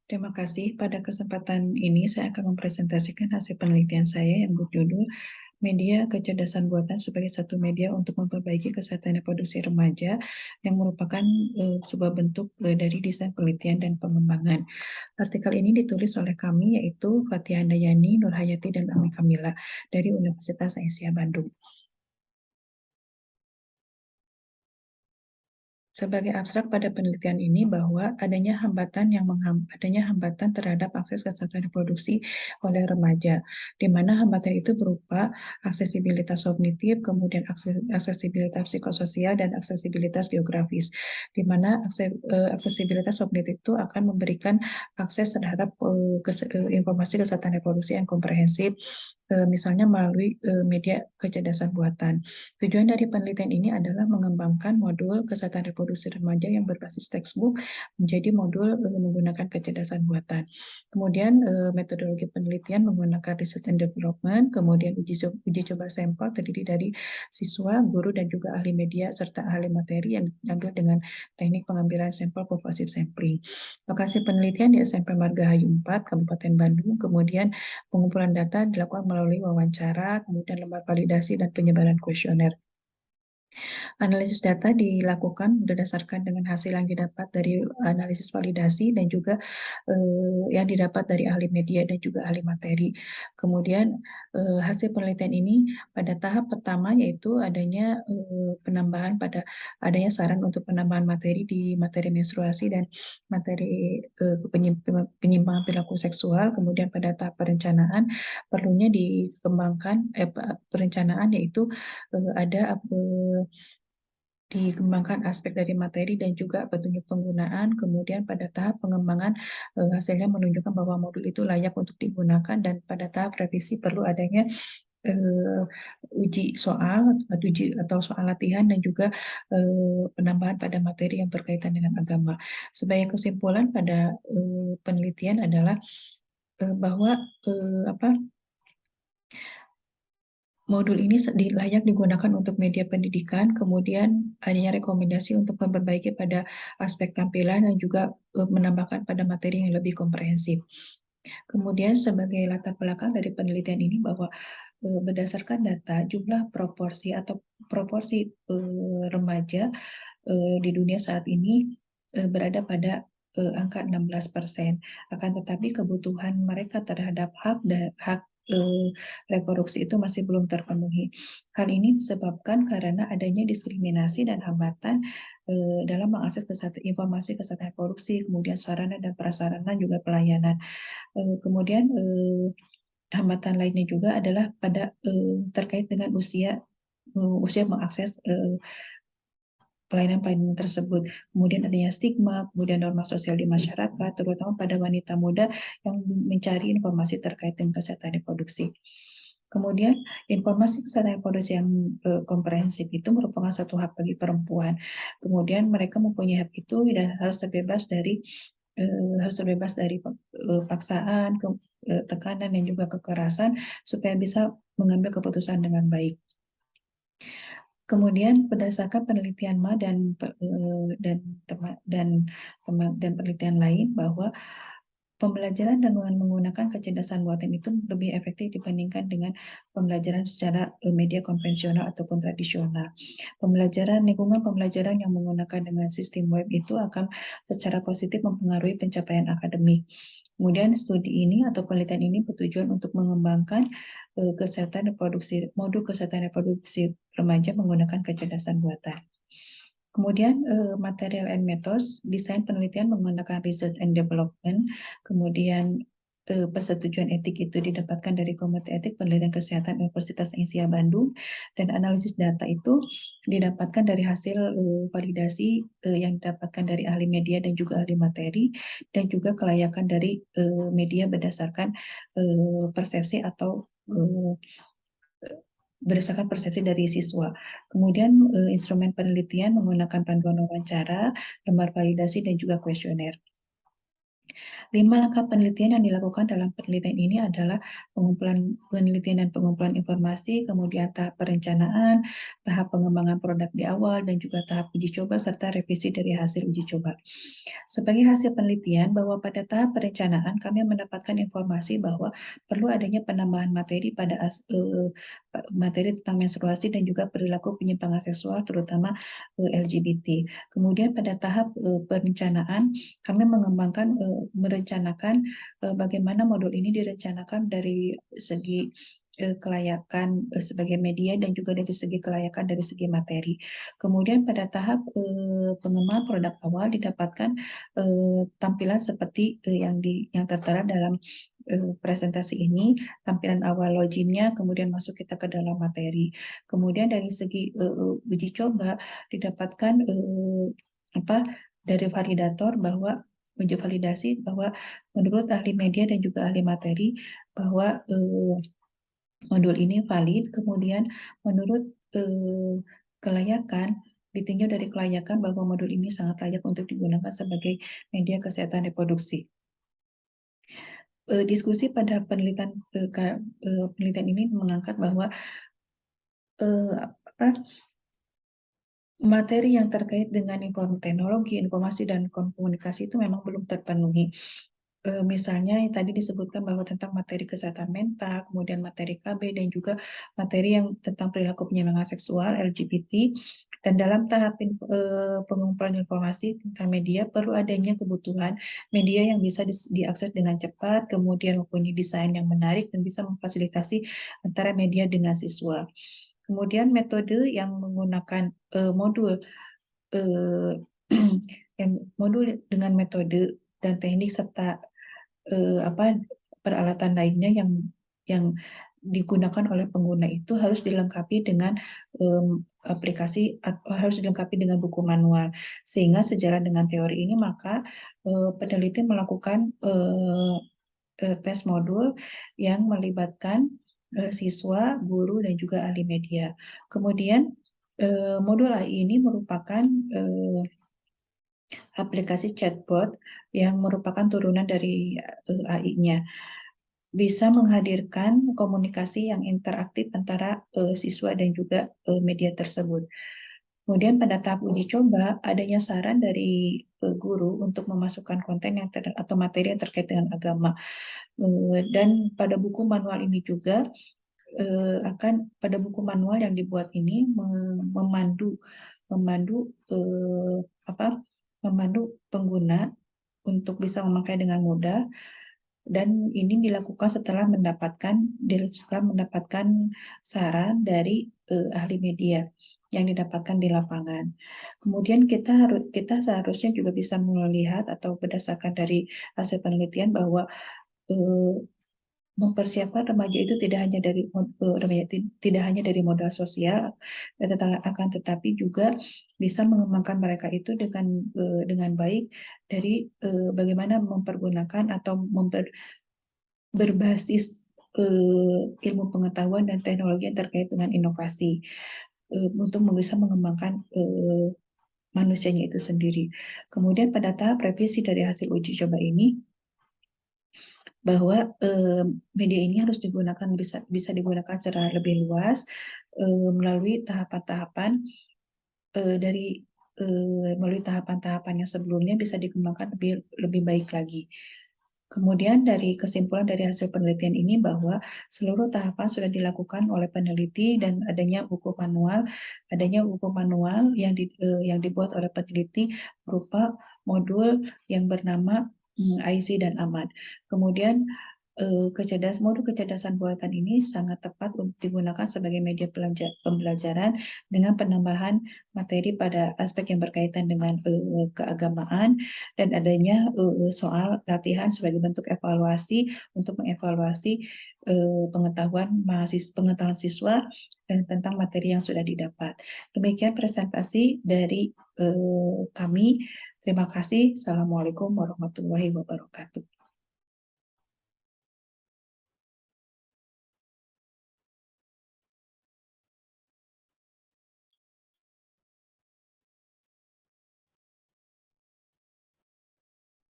Terima kasih. Pada kesempatan ini saya akan mempresentasikan hasil penelitian saya yang berjudul Media Kecerdasan Buatan sebagai satu media untuk memperbaiki kesehatan reproduksi remaja yang merupakan sebuah bentuk dari desain penelitian dan pengembangan. Artikel ini ditulis oleh kami yaitu Fathia Handayani, Nur Hayati, dan Ami Kamila dari Universitas Sains Bandung. Sebagai abstrak pada penelitian ini bahwa adanya hambatan terhadap akses kesehatan reproduksi oleh remaja, di mana hambatan itu berupa aksesibilitas kognitif, kemudian aksesibilitas psikososial dan aksesibilitas geografis, di mana aksesibilitas kognitif itu akan memberikan akses terhadap informasi kesehatan reproduksi yang komprehensif, misalnya melalui media kecerdasan buatan. Tujuan dari penelitian ini adalah mengembangkan modul kesehatan reproduksi remaja yang berbasis textbook menjadi modul menggunakan kecerdasan buatan. Kemudian metodologi penelitian menggunakan research and development, kemudian uji coba sampel terdiri dari siswa, guru, dan juga ahli media serta ahli materi yang diambil dengan teknik pengambilan sampel pervasive sampling. Lokasi penelitian di SMP Margahayu 4, Kabupaten Bandung, kemudian pengumpulan data dilakukan melalui wawancara, kemudian lembar validasi dan penyebaran kuesioner. Analisis data dilakukan berdasarkan dengan hasil yang didapat dari analisis validasi dan juga yang didapat dari ahli media dan juga ahli materi. Kemudian hasil penelitian ini pada tahap pertama yaitu adanya saran untuk penambahan materi di materi menstruasi dan materi penyimpangan perilaku seksual. Kemudian pada tahap perencanaan perlunya dikembangkan perencanaan yaitu ada dikembangkan aspek dari materi dan juga petunjuk penggunaan. Kemudian pada tahap pengembangan hasilnya menunjukkan bahwa modul itu layak untuk digunakan, dan pada tahap revisi perlu adanya uji soal atau soal latihan dan juga penambahan pada materi yang berkaitan dengan agama. Sebagai kesimpulan pada penelitian adalah bahwa modul ini layak digunakan untuk media pendidikan, kemudian adanya rekomendasi untuk memperbaiki pada aspek tampilan dan juga menambahkan pada materi yang lebih komprehensif. Kemudian sebagai latar belakang dari penelitian ini bahwa berdasarkan data jumlah proporsi remaja di dunia saat ini berada pada angka 16%. Akan tetapi kebutuhan mereka terhadap hak reproduksi itu masih belum terpenuhi. Hal ini disebabkan karena adanya diskriminasi dan hambatan dalam mengakses informasi kesehatan reproduksi, kemudian sarana dan prasarana juga pelayanan. Kemudian hambatan lainnya juga adalah terkait dengan usia mengakses pelayanan-pelayanan tersebut. Kemudian adanya stigma, kemudian norma sosial di masyarakat, terutama pada wanita muda yang mencari informasi terkait dengan kesehatan reproduksi. Kemudian informasi kesehatan reproduksi yang komprehensif itu merupakan satu hak bagi perempuan. Kemudian mereka mempunyai hak itu dan harus terbebas dari paksaan, tekanan dan juga kekerasan supaya bisa mengambil keputusan dengan baik. Kemudian berdasarkan penelitian Ma dan penelitian lain bahwa pembelajaran dengan menggunakan kecerdasan buatan itu lebih efektif dibandingkan dengan pembelajaran secara media konvensional ataupun tradisional. Lingkungan pembelajaran yang menggunakan dengan sistem web itu akan secara positif mempengaruhi pencapaian akademik. Kemudian studi ini atau penelitian ini bertujuan untuk mengembangkan modul kesehatan reproduksi remaja menggunakan kecerdasan buatan. Kemudian material and methods, desain penelitian menggunakan research and development, kemudian persetujuan etik itu didapatkan dari Komite Etik Penelitian Kesehatan Universitas Sains Bandung, dan analisis data itu didapatkan dari hasil validasi yang didapatkan dari ahli media dan juga ahli materi, dan juga kelayakan dari media berdasarkan persepsi atau berdasarkan persepsi dari siswa. Kemudian instrumen penelitian menggunakan panduan wawancara, lembar validasi, dan juga kuesioner. 5 langkah penelitian yang dilakukan dalam penelitian ini adalah pengumpulan penelitian dan pengumpulan informasi, kemudian tahap perencanaan, tahap pengembangan produk di awal, dan juga tahap uji coba serta revisi dari hasil uji coba. Sebagai hasil penelitian bahwa pada tahap perencanaan kami mendapatkan informasi bahwa perlu adanya penambahan materi materi tentang menstruasi dan juga perilaku penyimpangan seksual terutama LGBT. Kemudian pada tahap perencanaan kami merencanakan bagaimana modul ini direncanakan dari segi kelayakan sebagai media dan juga dari segi kelayakan dari segi materi. Kemudian pada tahap pengembangan produk awal didapatkan tampilan seperti yang tertera dalam presentasi ini, tampilan awal loginnya, kemudian masuk kita ke dalam materi. Kemudian dari segi uji coba didapatkan apa dari validator bahwa uji validasi bahwa menurut ahli media dan juga ahli materi bahwa modul ini valid. Kemudian menurut kelayakan ditinjau dari kelayakan bahwa modul ini sangat layak untuk digunakan sebagai media kesehatan reproduksi. Diskusi pada penelitian ini mengangkat bahwa materi yang terkait dengan teknologi, informasi, dan komunikasi itu memang belum terpenuhi. Misalnya yang tadi disebutkan bahwa tentang materi kesehatan mental, kemudian materi KB, dan juga materi yang tentang perilaku penyimpangan seksual LGBT. Dan dalam tahap pengumpulan informasi tentang media perlu adanya kebutuhan media yang bisa diakses dengan cepat, kemudian mempunyai desain yang menarik dan bisa memfasilitasi antara media dengan siswa. Kemudian metode yang menggunakan modul modul dengan metode dan teknik serta peralatan lainnya yang digunakan oleh pengguna itu harus dilengkapi dengan aplikasi atau harus dilengkapi dengan buku manual, sehingga sejalan dengan teori ini maka peneliti melakukan tes modul yang melibatkan siswa, guru, dan juga ahli media. Kemudian modul AI ini merupakan aplikasi chatbot yang merupakan turunan dari AI-nya. Bisa menghadirkan komunikasi yang interaktif antara siswa dan juga media tersebut. Kemudian pada tahap uji coba, adanya saran dari guru untuk memasukkan konten atau materi yang terkait dengan agama. Dan pada buku manual ini juga pada buku manual yang dibuat ini memandu memandu pengguna untuk bisa memakai dengan mudah, dan ini dilakukan setelah mendapatkan saran dari ahli media yang didapatkan di lapangan. Kemudian kita seharusnya juga bisa melihat atau berdasarkan dari hasil penelitian bahwa mempersiapkan remaja itu tidak hanya dari modal sosial, tetapi juga bisa mengembangkan mereka itu dengan baik dari bagaimana mempergunakan atau berbasis ilmu pengetahuan dan teknologi yang terkait dengan inovasi untuk bisa mengembangkan manusianya itu sendiri. Kemudian pada tahap revisi dari hasil uji coba ini, bahwa media ini harus bisa digunakan secara lebih luas melalui tahapan-tahapan melalui tahapan-tahapan yang sebelumnya bisa dikembangkan lebih baik lagi. Kemudian dari kesimpulan dari hasil penelitian ini bahwa seluruh tahapan sudah dilakukan oleh peneliti dan adanya buku manual yang dibuat oleh peneliti berupa modul yang bernama IC dan AMAD. Kemudian modul kecerdasan buatan ini sangat tepat untuk digunakan sebagai media pembelajaran dengan penambahan materi pada aspek yang berkaitan dengan keagamaan dan adanya soal latihan sebagai bentuk evaluasi untuk mengevaluasi pengetahuan siswa dan tentang materi yang sudah didapat. Demikian presentasi dari kami. Terima kasih. Assalamualaikum warahmatullahi wabarakatuh.